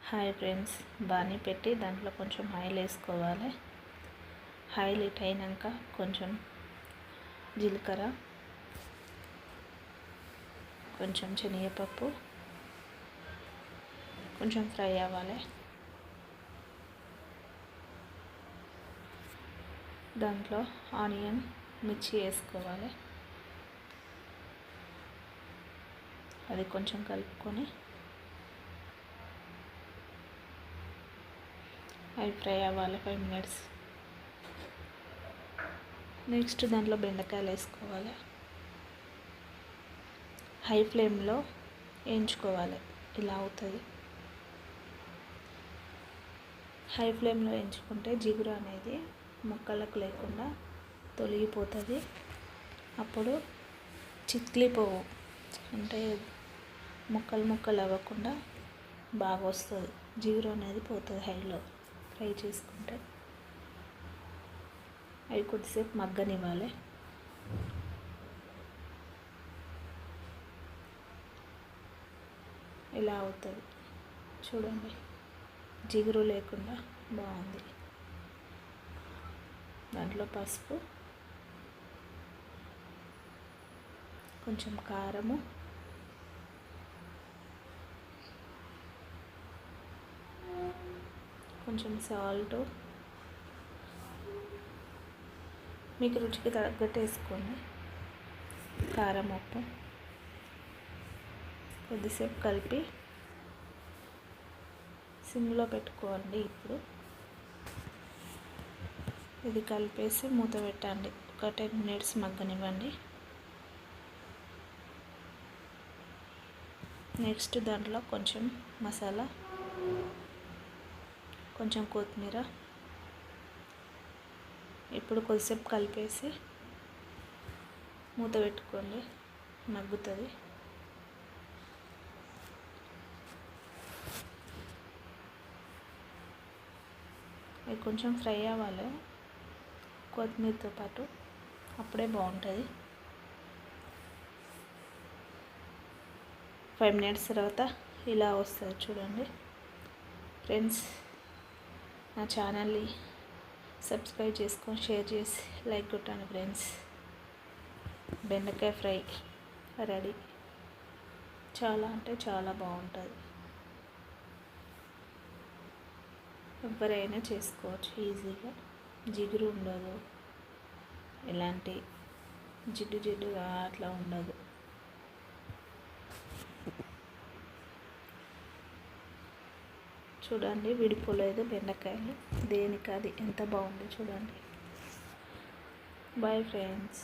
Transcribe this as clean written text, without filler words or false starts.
Hi friends, బాణీ పెట్టి దాంట్లో కొంచెం ఆయిల్ వేసుకోవాలి. ఆయిల్ హీట్ అయినాక కొంచెం జీలకర్ర, కొంచెం శనగపప్పు కొంచెం ఫ్రై అవ్వాలి. దాంట్లో ఆనియన్, మిర్చి వేసుకోవాలి. అది కొంచెం కలుపుకొని అవి ఫ్రై అవ్వాలి 5 minutes. నెక్స్ట్ దాంట్లో బెండకాయలు వేసుకోవాలి. హై ఫ్లేమ్లో వేయించుకోవాలి. ఇలా అవుతుంది. హై ఫ్లేమ్లో వేయించుకుంటే జిగురు అనేది ముక్కలకు లేకుండా తొలగిపోతుంది. అప్పుడు చిట్లిపోవు, అంటే ముక్కలు అవ్వకుండా బాగా వస్తుంది. జిగురు అనేది పోతుంది హైలో ఫ్రై చేసుకుంటే. అవి కొద్దిసేపు మగ్గనివ్వాలి. ఇలా అవుతుంది చూడండి, జిగురు లేకుండా బాగుంది. దాంట్లో పసుపు, కొంచెం కారము, కొంచెం సాల్ట్, మీకు రుచికి తగ్గట్టు వేసుకోండి. కారం, ఉప్పు కొద్దిసేపు కలిపి సిమ్లో పెట్టుకోండి. ఇప్పుడు ఇది కలిపేసి మూత పెట్టండి. ఒక 10 minutes మగ్గనివ్వండి. నెక్స్ట్ దాంట్లో కొంచెం మసాలా, కొంచెం కొత్తిమీర, ఇప్పుడు కొద్దిసేపు కలిపేసి మూత పెట్టుకోండి, మగ్గుతుంది. అది కొంచెం ఫ్రై అవ్వాలి కొత్తిమీరతో పాటు, అప్పుడే బాగుంటుంది. 5 minutes తర్వాత ఇలా వస్తుంది చూడండి. ఫ్రెండ్స్, నా ఛానల్ని సబ్స్క్రైబ్ చేసుకొని షేర్ చేసి లైక్ కొట్టండి ఫ్రెండ్స్. బెండకాయ ఫ్రై రెడీ. చాలా అంటే చాలా బాగుంటుంది. ఎవరైనా చేసుకోవచ్చు ఈజీగా. జిగురు ఉండదు, ఎలాంటి జిడ్డుగా అట్లా ఉండదు. చూడండి, విడిపోలేదు బెండకాయలు. దేనికి అది ఎంత బాగుంది చూడండి. Bye friends.